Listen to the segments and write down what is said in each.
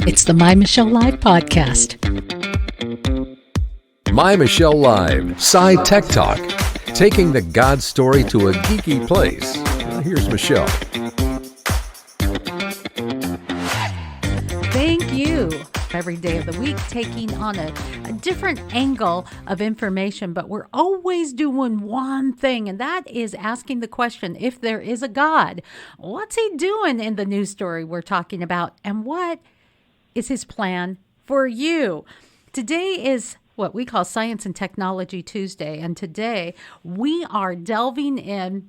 It's the My Michelle Live podcast. My Michelle Live, SCI Tech Talk, taking the God story to a geeky place. Here's Michelle. Thank you. Every day of the week, taking on a different angle of information, but we're always doing one thing, and that is asking the question, if there is a God, what's he doing in the news story we're talking about, and what is his plan for you? Today is what we call Science and Technology Tuesday, and today we are delving in,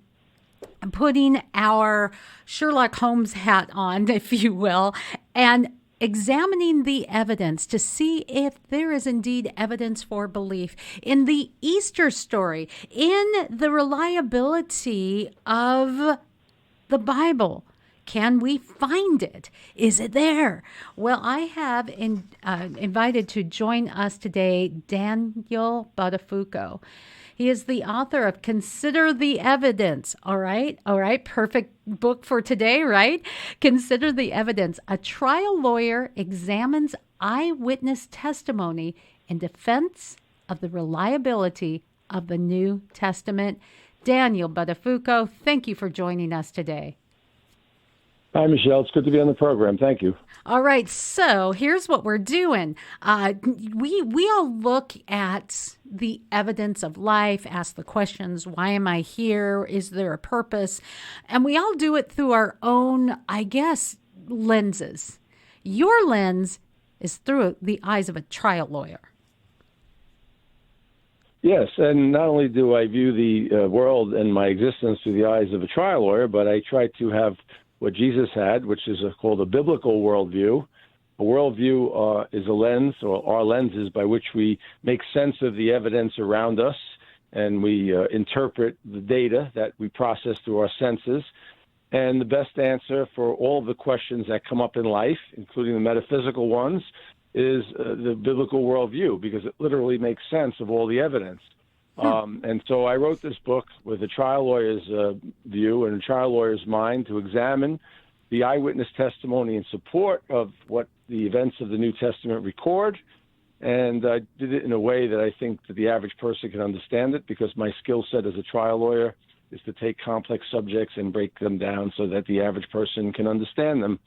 putting our Sherlock Holmes hat on, if you will, and examining the evidence to see if there is indeed evidence for belief in the Easter story, in the reliability of the Bible. Can we find it? Is it there? Well, I have invited to join us today Daniel Buttafuoco. He is the author of Consider the Evidence. All right. Perfect book for today, right? Consider the Evidence. A trial lawyer examines eyewitness testimony in defense of the reliability of the New Testament. Daniel Buttafuoco, thank you for joining us today. Hi, Michelle. It's good to be on the program. Thank you. All right. So here's what we're doing. We all look at the evidence of life, ask the questions, why am I here? Is there a purpose? And we all do it through our own, I guess, lenses. Your lens is through the eyes of a trial lawyer. Yes, and not only do I view the world and my existence through the eyes of a trial lawyer, but I try to have what Jesus had, which is called a biblical worldview. A worldview is a lens, or our lenses, by which we make sense of the evidence around us, and we interpret the data that we process through our senses. And the best answer for all the questions that come up in life, including the metaphysical ones, is the biblical worldview, because it literally makes sense of all the evidence. And so I wrote this book with a trial lawyer's view and a trial lawyer's mind to examine the eyewitness testimony in support of what the events of the New Testament record. And I did it in a way that I think that the average person can understand it, because my skill set as a trial lawyer is to take complex subjects and break them down so that the average person can understand them.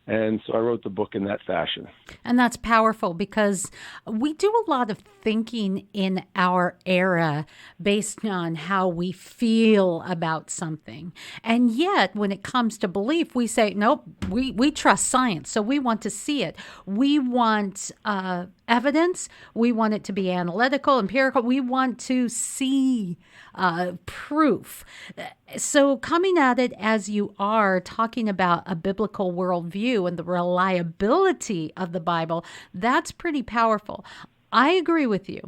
And so I wrote the book in that fashion. And that's powerful, because we do a lot of thinking in our era based on how we feel about something. And yet, when it comes to belief, we say, nope, we trust science, so we want to see it. We want evidence. We want it to be analytical, empirical. We want to see proof. So coming at it as you are, talking about a biblical worldview and the reliability of the Bible, that's pretty powerful. I agree with you.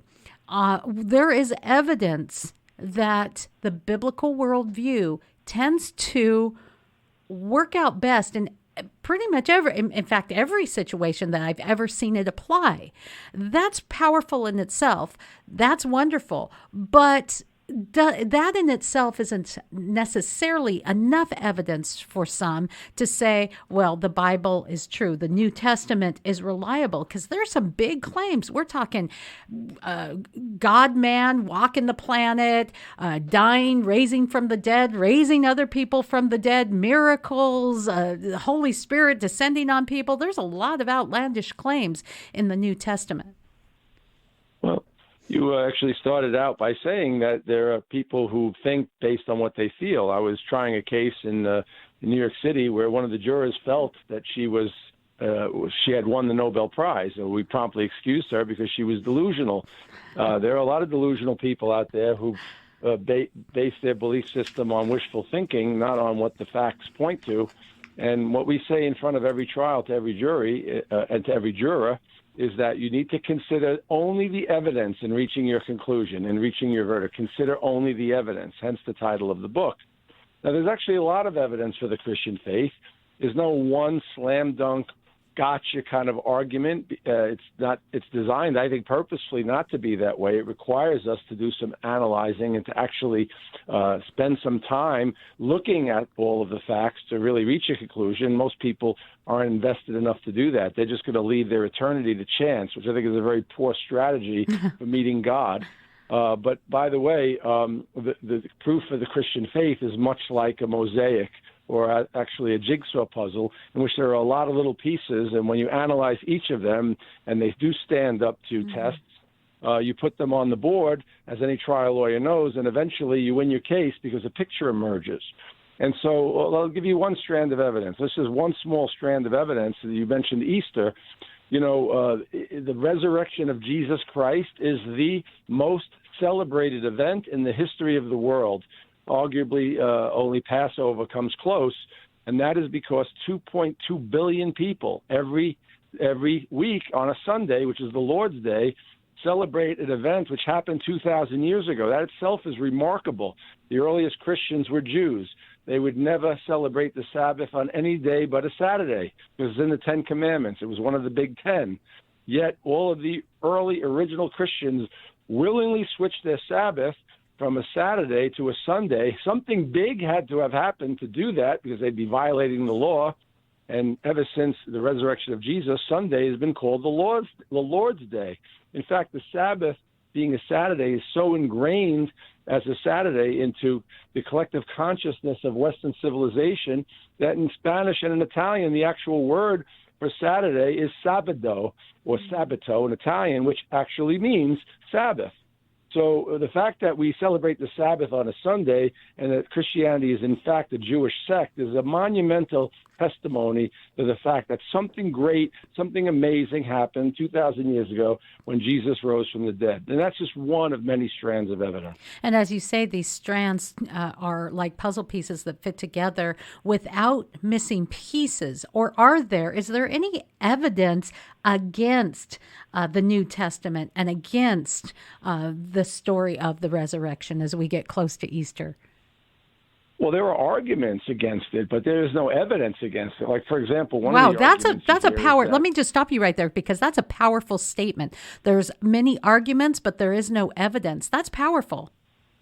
There is evidence that the biblical worldview tends to work out best in pretty much every situation that I've ever seen it apply. That's powerful in itself. That's wonderful. But that in itself isn't necessarily enough evidence for some to say, well, the Bible is true, the New Testament is reliable, because there's some big claims. We're talking God-man walking the planet, dying, raising from the dead, raising other people from the dead, miracles, the Holy Spirit descending on people. There's a lot of outlandish claims in the New Testament. Well, you actually started out by saying that there are people who think based on what they feel. I was trying a case in New York City where one of the jurors felt that she had won the Nobel Prize, and we promptly excused her because she was delusional. There are a lot of delusional people out there who base their belief system on wishful thinking, not on what the facts point to. And what we say in front of every trial to every jury and to every juror is that you need to consider only the evidence in reaching your conclusion, in reaching your verdict. Consider only the evidence, hence the title of the book. Now, there's actually a lot of evidence for the Christian faith. There's no one slam dunk gotcha kind of argument. It's designed, I think, purposefully not to be that way. It requires us to do some analyzing and to actually spend some time looking at all of the facts to really reach a conclusion. Most people aren't invested enough to do that. They're just going to leave their eternity to chance, which I think is a very poor strategy for meeting God. But by the way, the proof of the Christian faith is much like a mosaic, or actually a jigsaw puzzle, in which there are a lot of little pieces, and when you analyze each of them, and they do stand up to tests, you put them on the board, as any trial lawyer knows, and eventually you win your case because a picture emerges. And so I'll give you one strand of evidence. This is one small strand of evidence. You mentioned Easter. The resurrection of Jesus Christ is the most celebrated event in the history of the world. Arguably, only Passover comes close, and that is because 2.2 billion people every week on a Sunday, which is the Lord's Day, celebrate an event which happened 2,000 years ago. That itself is remarkable. The earliest Christians were Jews. They would never celebrate the Sabbath on any day but a Saturday. It was in the Ten Commandments. It was one of the Big Ten. Yet all of the early original Christians willingly switched their Sabbath from a Saturday to a Sunday. Something big had to have happened to do that, because they'd be violating the law. And ever since the resurrection of Jesus, Sunday has been called the Lord's Day. In fact, the Sabbath being a Saturday is so ingrained as a Saturday into the collective consciousness of Western civilization that in Spanish and in Italian, the actual word for Saturday is sabado, or sabato in Italian, which actually means Sabbath. So the fact that we celebrate the Sabbath on a Sunday and that Christianity is in fact a Jewish sect is a monumental testimony to the fact that something great, something amazing happened 2,000 years ago when Jesus rose from the dead. And that's just one of many strands of evidence. And as you say, these strands are like puzzle pieces that fit together without missing pieces. Or is there any evidence against the New Testament and against the story of the resurrection as we get close to Easter? Well, there are arguments against it, but there is no evidence against it. Like, for example, that's a power. Let me just stop you right there, because that's a powerful statement. There's many arguments, but there is no evidence. That's powerful.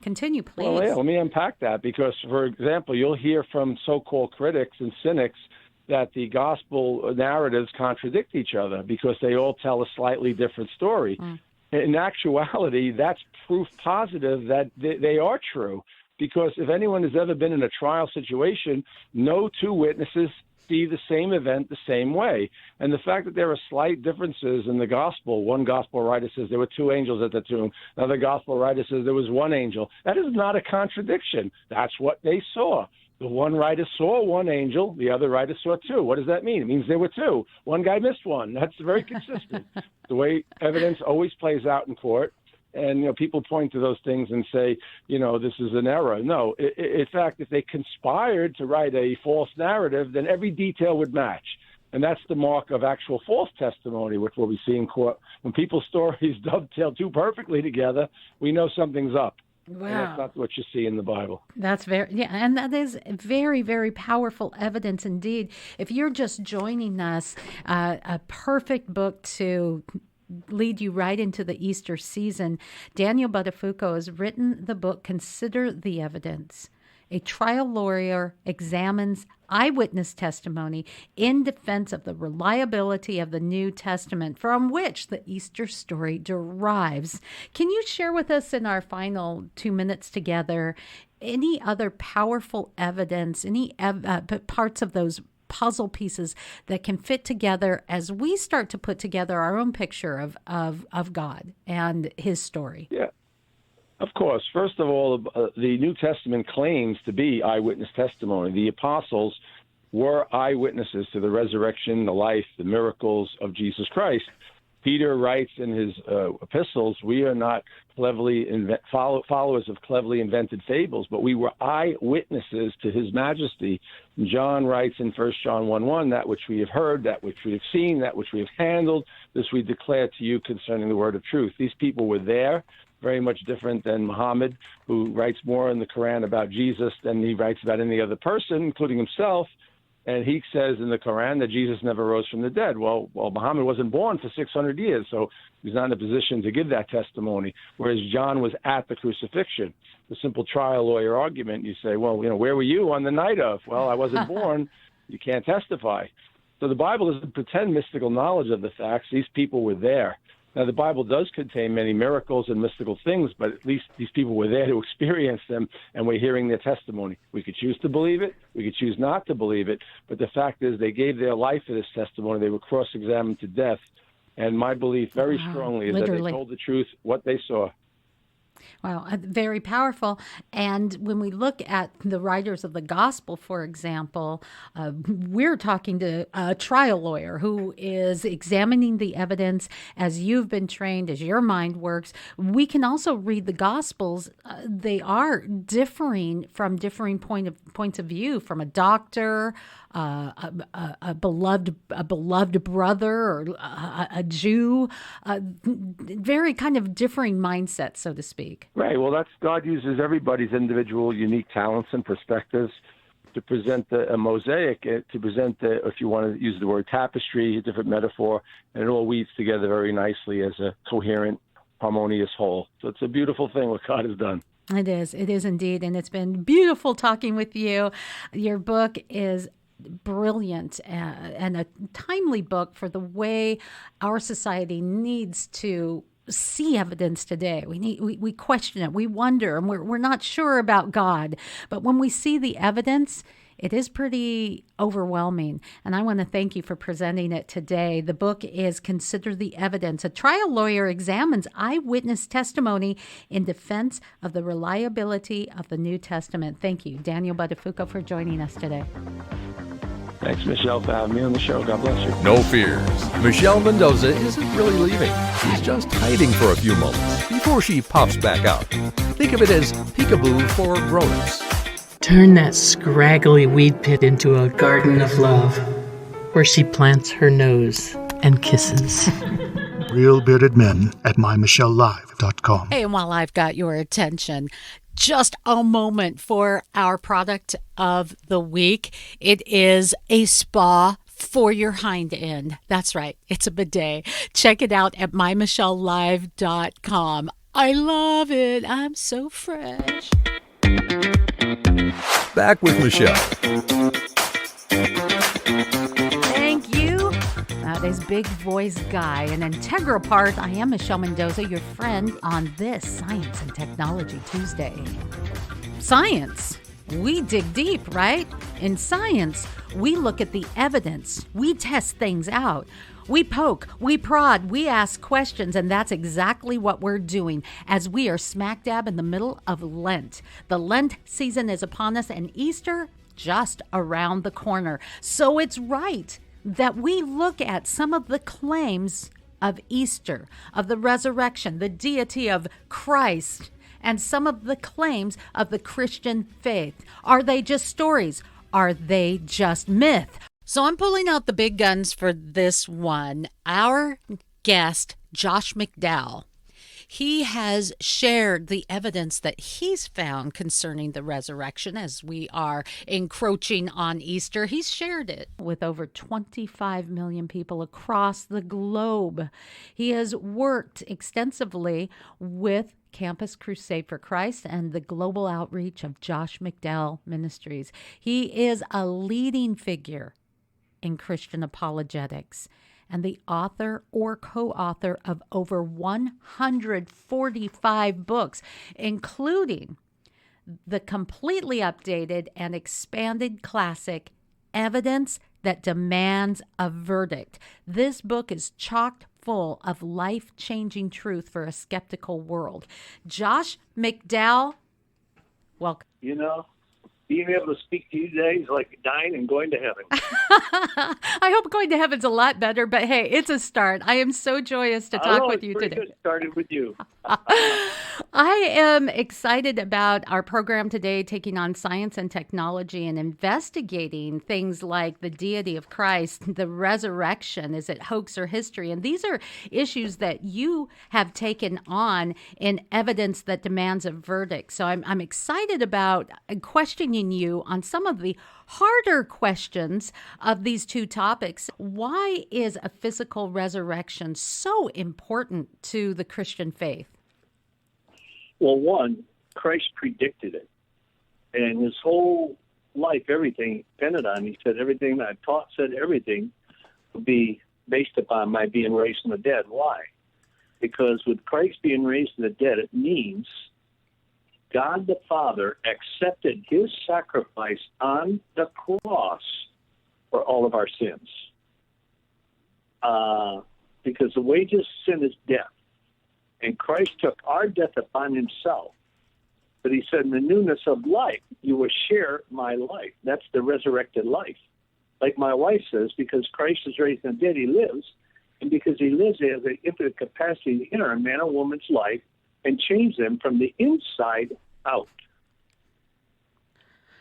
Continue, please. Well, yeah, let me unpack that, because, for example, you'll hear from so-called critics and cynics that the gospel narratives contradict each other because they all tell a slightly different story. In actuality, that's proof positive that they are true. Because if anyone has ever been in a trial situation, no two witnesses see the same event the same way. And the fact that there are slight differences in the gospel, one gospel writer says there were two angels at the tomb, another gospel writer says there was one angel, that is not a contradiction. That's what they saw. The one writer saw one angel, the other writer saw two. What does that mean? It means there were two. One guy missed one. That's very consistent. The way evidence always plays out in court. And, people point to those things and say, this is an error. No, in fact, if they conspired to write a false narrative, then every detail would match. And that's the mark of actual false testimony, which we'll be seeing court. When people's stories dovetail too perfectly together, we know something's up. Wow. And that's not what you see in the Bible. And that is very, very powerful evidence indeed. If you're just joining us, a perfect book to lead you right into the Easter season. Daniel Buttafuoco has written the book, Consider the Evidence. A trial lawyer examines eyewitness testimony in defense of the reliability of the New Testament, from which the Easter story derives. Can you share with us in our final 2 minutes together any other powerful evidence, any parts of those puzzle pieces that can fit together as we start to put together our own picture of God and his story? Yeah, of course. First of all, the New Testament claims to be eyewitness testimony. The apostles were eyewitnesses to the resurrection, the life, the miracles of Jesus Christ. Peter writes in his epistles, we are not followers of cleverly invented fables, but we were eyewitnesses to his majesty. And John writes in 1 John 1:1, that which we have heard, that which we have seen, that which we have handled, this we declare to you concerning the word of truth. These people were there, very much different than Muhammad, who writes more in the Quran about Jesus than he writes about any other person, including himself. And he says in the Quran that Jesus never rose from the dead. Well, Muhammad wasn't born for 600 years, so he's not in a position to give that testimony, whereas John was at the crucifixion. The simple trial lawyer argument, you say, well, where were you on the night of? Well, I wasn't born. You can't testify. So the Bible doesn't pretend mystical knowledge of the facts. These people were there. Now, the Bible does contain many miracles and mystical things, but at least these people were there to experience them, and we're hearing their testimony. We could choose to believe it. We could choose not to believe it. But the fact is they gave their life for this testimony. They were cross-examined to death. And my belief very strongly is that they told the truth, what they saw. Wow, very powerful. And when we look at the writers of the gospel, for example, we're talking to a trial lawyer who is examining the evidence as you've been trained, as your mind works. We can also read the gospels. They are differing from differing points of view, from a doctor, a beloved brother, or a Jew, very kind of differing mindsets, so to speak. Right. Well, God uses everybody's individual unique talents and perspectives to present a mosaic, to present, if you want to use the word tapestry, a different metaphor, and it all weaves together very nicely as a coherent, harmonious whole. So it's a beautiful thing what God has done. It is indeed, and it's been beautiful talking with you. Your book is brilliant and a timely book for the way our society needs to see evidence today. We question it, we wonder, and we're not sure about God. But when we see the evidence, it is pretty overwhelming. And I want to thank you for presenting it today. The book is Consider the Evidence. A trial lawyer examines eyewitness testimony in defense of the reliability of the New Testament. Thank you, Daniel Buttafuoco, for joining us today. Thanks, Michelle, for having me on the show. God bless you. No fears. Michelle Mendoza isn't really leaving. She's just hiding for a few moments before she pops back out. Think of it as peekaboo for grown-ups. Turn that scraggly weed pit into a garden of love, where she plants her nose and kisses. Real Bearded Men at mymichellelive.com. Hey, and while I've got your attention, just a moment for our product of the week. It is a spa for your hind end. That's right. It's a bidet. Check it out at mymichellelive.com. I love it. I'm so fresh. Back with Michelle. Thank you. That is Big Voice Guy, an integral part. I am Michelle Mendoza, your friend on this Science and Technology Tuesday. Science. We dig deep, right? In science, we look at the evidence. We test things out. We poke, we prod, we ask questions, and that's exactly what we're doing as we are smack dab in the middle of Lent. The Lent season is upon us, and Easter just around the corner. So it's right that we look at some of the claims of Easter, of the resurrection, the deity of Christ, and some of the claims of the Christian faith. Are they just stories? Are they just myth? So I'm pulling out the big guns for this one. Our guest, Josh McDowell, he has shared the evidence that he's found concerning the resurrection as we are encroaching on Easter. He's shared it with over 25 million people across the globe. He has worked extensively with Campus Crusade for Christ and the global outreach of Josh McDowell Ministries. He is a leading figure in Christian apologetics and the author or co-author of over 145 books, including the completely updated and expanded classic Evidence That Demands a Verdict. This book is chock full of life-changing truth for a skeptical world. Josh McDowell, welcome. Being able to speak to you today is like dying and going to heaven. I hope going to heaven's a lot better, but hey, it's a start. I am so joyous to talk with you today. Good started with you. I am excited about our program today, taking on science and technology and investigating things like the deity of Christ, the resurrection. Is it hoax or history? And these are issues that you have taken on in Evidence That Demands a Verdict. So I'm excited about questioning opinion you on some of the harder questions of these two topics. Why is a physical resurrection so important to the Christian faith? Well, one, Christ predicted it. And his whole life, everything depended on. He said everything that I've taught, said everything would be based upon my being raised from the dead. Why? Because with Christ being raised from the dead, it means God the Father accepted his sacrifice on the cross for all of our sins. Because the wages of sin is death. And Christ took our death upon himself. But he said, in the newness of life, you will share my life. That's the resurrected life. Like my wife says, because Christ is raised from the dead, he lives. And because he lives, he has the infinite capacity to enter a man or woman's life and change them from the inside out.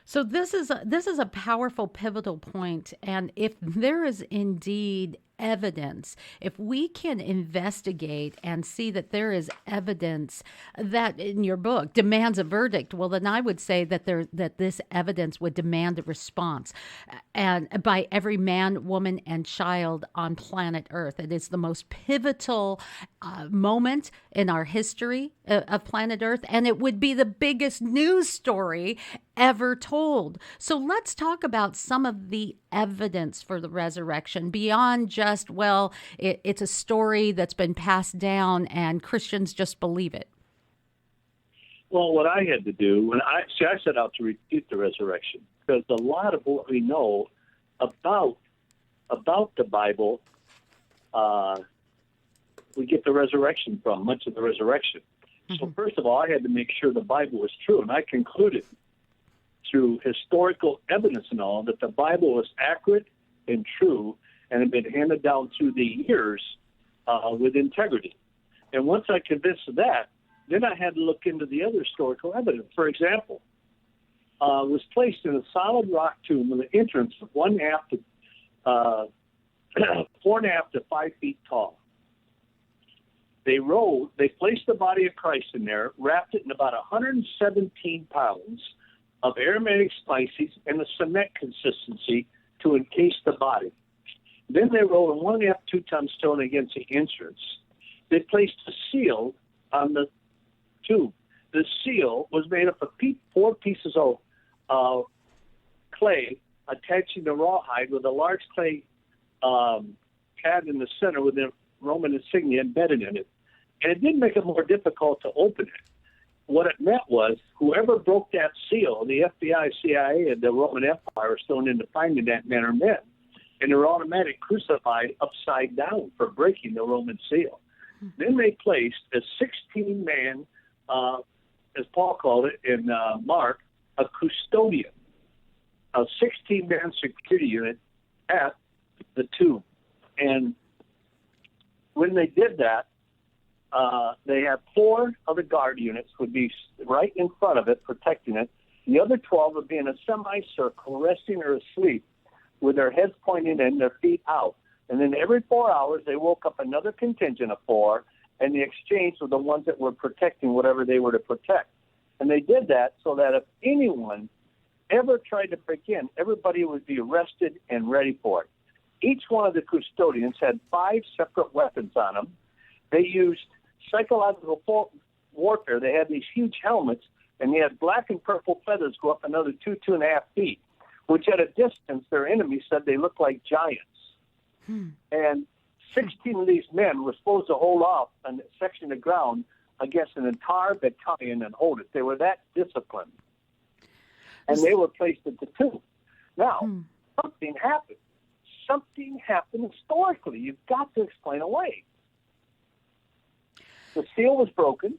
So this is a powerful, pivotal point. And if there is indeed evidence, if we can investigate and see that there is evidence that in your book demands a verdict, well, then I would say that this evidence would demand a response, and by every man, woman, and child on planet Earth. It is the most pivotal moment in our history of planet Earth, and it would be the biggest news story ever told. So let's talk about some of the evidence for the resurrection beyond just, well, it's a story that's been passed down and Christians just believe it. Well, what I had to do, I set out to refute the resurrection, because a lot of what we know about the Bible, we get the resurrection from, much of the resurrection. Mm-hmm. So first of all, I had to make sure the Bible was true, and I concluded through historical evidence and all that the Bible was accurate and true and had been handed down through the years with integrity. And once I convinced of that, then I had to look into the other historical evidence. For example, was placed in a solid rock tomb with an entrance of 4.5 to 5 feet tall. They placed the body of Christ in there, wrapped it in about 117 pounds of aromatic spices and a cement consistency to encase the body. Then they rolled a 1.5 to 2-ton stone against the entrance. They placed a seal on the tomb. The seal was made up of 4 pieces of clay attaching the rawhide with a large clay pad in the center with the Roman insignia embedded in it. And it didn't make it more difficult to open it. What it meant was whoever broke that seal, the FBI, CIA, and the Roman Empire were thrown into finding that man or men. And they were automatically crucified upside down for breaking the Roman seal. Mm-hmm. Then they placed a 16-man, as Paul called it in Mark, a custodian, a 16-man security unit at the tomb. And when they did that, they had 4 of the guard units would be right in front of it, protecting it. The other 12 would be in a semicircle, resting or asleep, with their heads pointing in, their feet out. And then every 4 hours, they woke up another contingent of 4, and the exchange were the ones that were protecting whatever they were to protect. And they did that so that if anyone ever tried to break in, everybody would be arrested and ready for it. Each one of the custodians had 5 separate weapons on them. They used psychological warfare. They had these huge helmets, and they had black and purple feathers go up another 2.5 feet, which at a distance, their enemies said they looked like giants. And 16 of these men were supposed to hold off a section of ground against an entire battalion and hold it. They were that disciplined. And they were placed at the tomb. Now, something happened. Something happened historically. You've got to explain away. The seal was broken.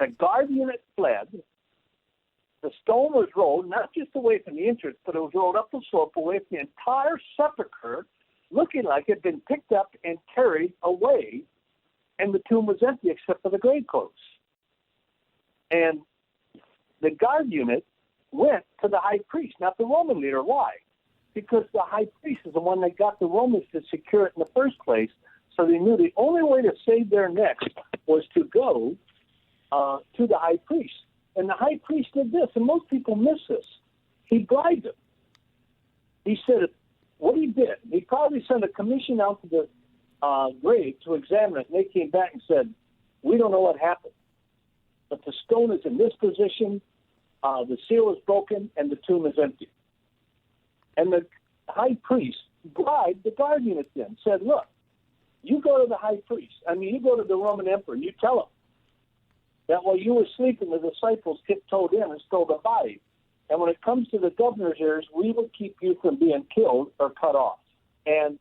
The guard unit fled. The stone was rolled, not just away from the entrance, but it was rolled up the slope away from the entire sepulcher, looking like it had been picked up and carried away, and the tomb was empty except for the grave clothes. And the guard unit went to the high priest, not the Roman leader. Why? Because the high priest is the one that got the Romans to secure it in the first place. So they knew the only way to save their necks was to go to the high priest. And the high priest did this, and most people miss this. He bribed them. He said what he did, he probably sent a commission out to the grave to examine it, and they came back and said, we don't know what happened, but the stone is in this position, the seal is broken, and the tomb is empty. And the high priest bribed the guardian at them, said, look, you go to the high priest, you go to the Roman emperor, and you tell him that while you were sleeping, the disciples tiptoed in and stole the body. And when it comes to the governor's ears, we will keep you from being killed or cut off. And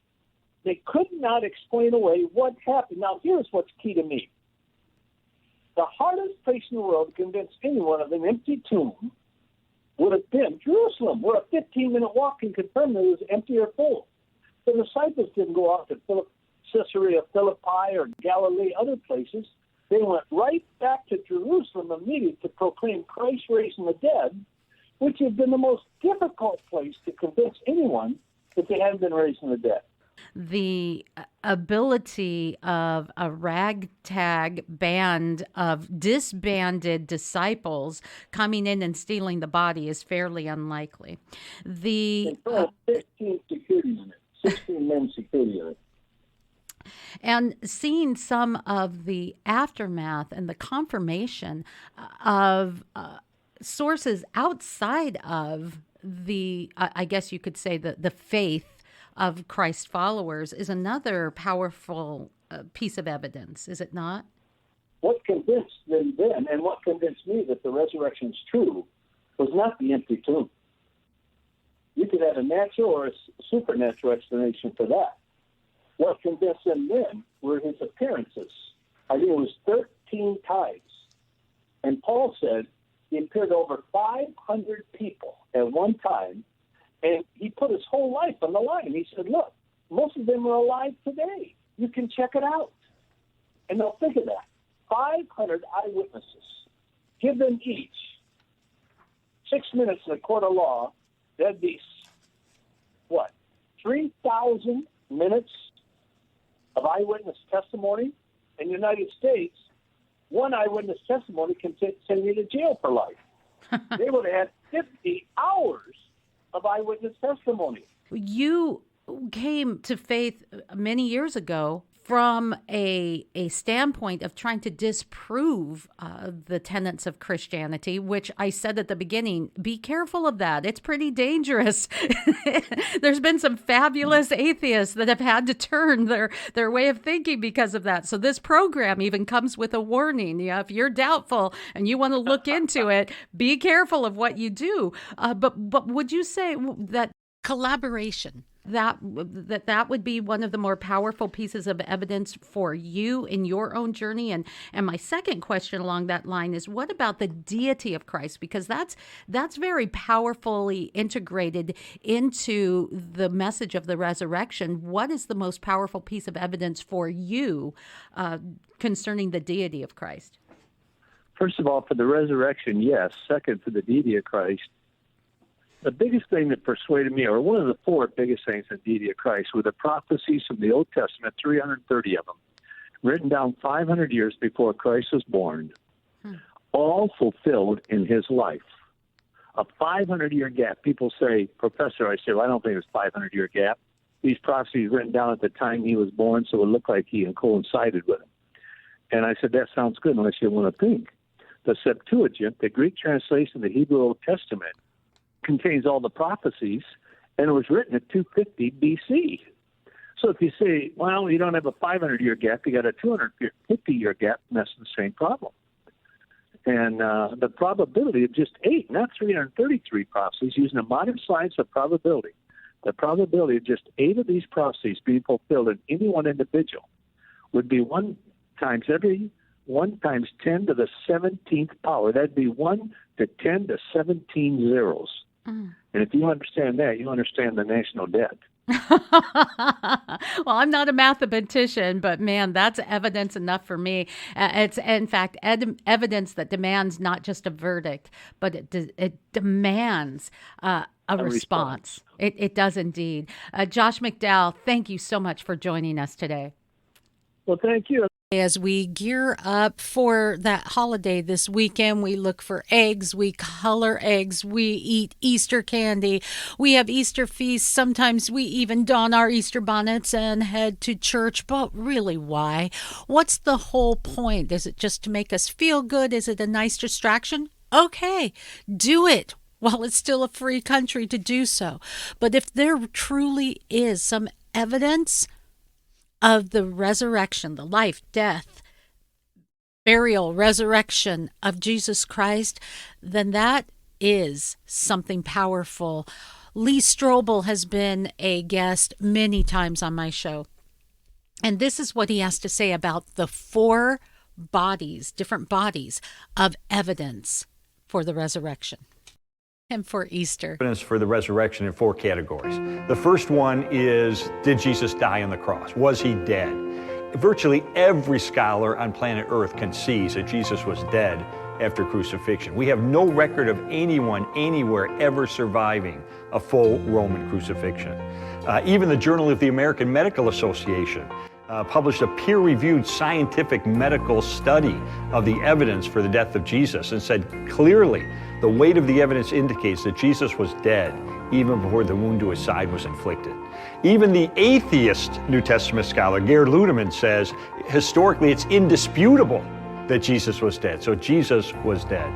they could not explain away what happened. Now, here's what's key to me. The hardest place in the world to convince anyone of an empty tomb would have been Jerusalem, where a 15-minute walk can confirm it was empty or full. The disciples didn't go off to Caesarea Philippi or Galilee, other places. They went right back to Jerusalem immediately to proclaim Christ raised from the dead, which had been the most difficult place to convince anyone that they hadn't been raised from the dead. The ability of a ragtag band of disbanded disciples coming in and stealing the body is fairly unlikely. They put 16 security units, 16 men security units. And seeing some of the aftermath and the confirmation of sources outside of the, I guess you could say, the faith of Christ followers is another powerful piece of evidence, is it not? What convinced them then, and what convinced me that the resurrection is true, was not the empty tomb. You could have a natural or a supernatural explanation for that. What convinced them then were his appearances. I think it was 13 times. And Paul said he appeared to over 500 people at one time, and he put his whole life on the line. He said, look, most of them are alive today. You can check it out. And now think of that. 500 eyewitnesses. Give them each 6 minutes in a court of law. That'd be, 3,000 minutes of eyewitness testimony. In the United States, one eyewitness testimony can send you to jail for life. They would have had 50 hours of eyewitness testimony. You came to faith many years ago from a standpoint of trying to disprove the tenets of Christianity, which I said at the beginning, be careful of that. It's pretty dangerous. There's been some fabulous atheists that have had to turn their way of thinking because of that. So this program even comes with a warning. If you're doubtful and you want to look into it, be careful of what you do. But would you say that collaboration, that would be one of the more powerful pieces of evidence for you in your own journey? And my second question along that line is, what about the deity of Christ? Because that's very powerfully integrated into the message of the resurrection. What is the most powerful piece of evidence for you concerning the deity of Christ? First of all, for the resurrection, yes. Second, for the deity of Christ. The biggest thing that persuaded me, or one of the four biggest things in the deity of Christ, were the prophecies from the Old Testament, 330 of them, written down 500 years before Christ was born, all fulfilled in his life. A 500-year gap. People say, Professor, I say, well, I don't think it's a 500-year gap. These prophecies written down at the time he was born, so it looked like he coincided with him. And I said, that sounds good unless you want to think. The Septuagint, the Greek translation of the Hebrew Old Testament, contains all the prophecies, and it was written at 250 BC. So if you say, well, you don't have a 500-year gap, you got a 250-year gap, and that's the same problem. And the probability of just 8, not 333 prophecies, using a modern science of probability, the probability of just 8 of these prophecies being fulfilled in any one individual would be 1 times 10 to the 17th power. That'd be 1 to 10 to 17 zeros. And if you understand that, you understand the national debt. Well, I'm not a mathematician, but man, that's evidence enough for me. It's, in fact, evidence that demands not just a verdict, but it demands a response. It does indeed. Josh McDowell, thank you so much for joining us today. Well, thank you. As we gear up for that holiday this weekend, we look for eggs, we color eggs, we eat Easter candy, we have Easter feasts. Sometimes we even don our Easter bonnets and head to church. But really, why? What's the whole point? Is it just to make us feel good? Is it a nice distraction? Okay, do it while it's still a free country to do so. But if there truly is some evidence of the resurrection, the life, death, burial, resurrection of Jesus Christ, then that is something powerful. Lee Strobel has been a guest many times on my show. And this is what he has to say about the 4 bodies, different bodies of evidence for the resurrection and for Easter. Evidence for the resurrection in 4 categories. The first one is, did Jesus die on the cross? Was he dead? Virtually every scholar on planet Earth concedes that Jesus was dead after crucifixion. We have no record of anyone anywhere ever surviving a full Roman crucifixion. Even the Journal of the American Medical Association published a peer-reviewed scientific medical study of the evidence for the death of Jesus and said clearly the weight of the evidence indicates that Jesus was dead even before the wound to his side was inflicted. Even the atheist New Testament scholar Gerd Ludemann says historically it's indisputable that Jesus was dead. So Jesus was dead.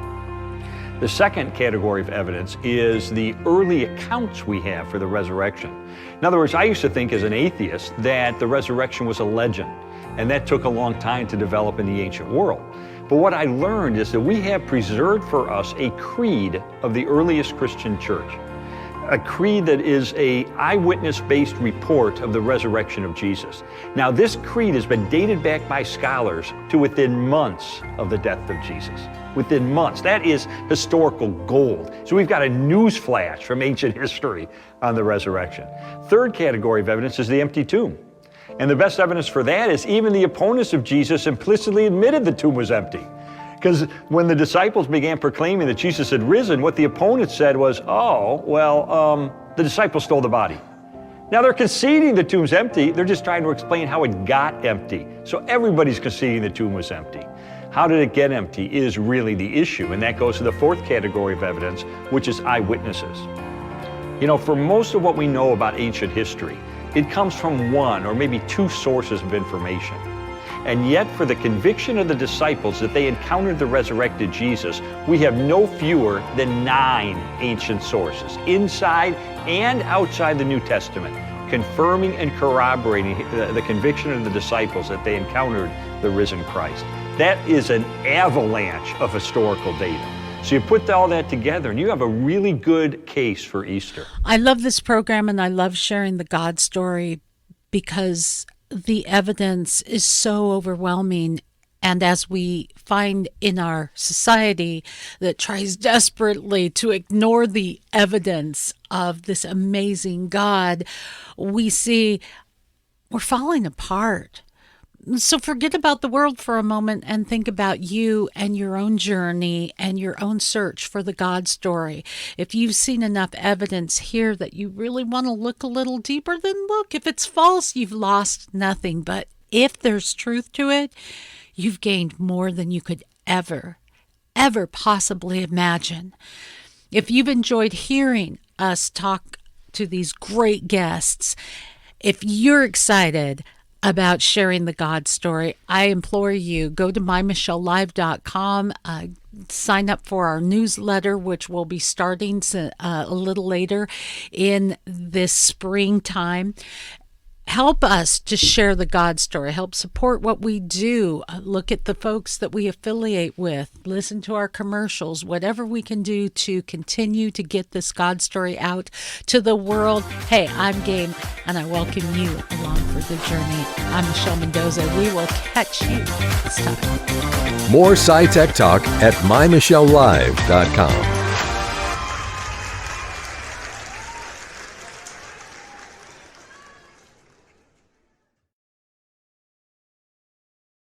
The second category of evidence is the early accounts we have for the resurrection. In other words, I used to think as an atheist that the resurrection was a legend, and that took a long time to develop in the ancient world. But what I learned is that we have preserved for us a creed of the earliest Christian church, a creed that is an eyewitness-based report of the resurrection of Jesus. Now, this creed has been dated back by scholars to within months of the death of Jesus. Within months. That is historical gold. So we've got a news flash from ancient history on the resurrection. Third category of evidence is the empty tomb. And the best evidence for that is even the opponents of Jesus implicitly admitted the tomb was empty. Because when the disciples began proclaiming that Jesus had risen, what the opponents said was, the disciples stole the body. Now they're conceding the tomb's empty, they're just trying to explain how it got empty. So everybody's conceding the tomb was empty. How did it get empty is really the issue, and that goes to the fourth category of evidence, which is eyewitnesses. You know, for most of what we know about ancient history, it comes from 1 or maybe 2 sources of information. And yet, for the conviction of the disciples that they encountered the resurrected Jesus, we have no fewer than 9 ancient sources, inside and outside the New Testament, confirming and corroborating the conviction of the disciples that they encountered the risen Christ. That is an avalanche of historical data. So you put all that together and you have a really good case for Easter. I love this program and I love sharing the God story because the evidence is so overwhelming. And as we find in our society that tries desperately to ignore the evidence of this amazing God, we see we're falling apart. So forget about the world for a moment and think about you and your own journey and your own search for the God story. If you've seen enough evidence here that you really want to look a little deeper, then look. If it's false, you've lost nothing. But if there's truth to it, you've gained more than you could ever possibly imagine. If you've enjoyed hearing us talk to these great guests, if you're excited about sharing the God story, I implore you, go to mymichellelive.com, sign up for our newsletter, which will be starting a little later in this springtime. Help us to share the God story. Help support what we do. Look at the folks that we affiliate with. Listen to our commercials. Whatever we can do to continue to get this God story out to the world. Hey, I'm game, and I welcome you along for the journey. I'm Michelle Mendoza. We will catch you next time. More SciTech Talk at mymichellelive.com.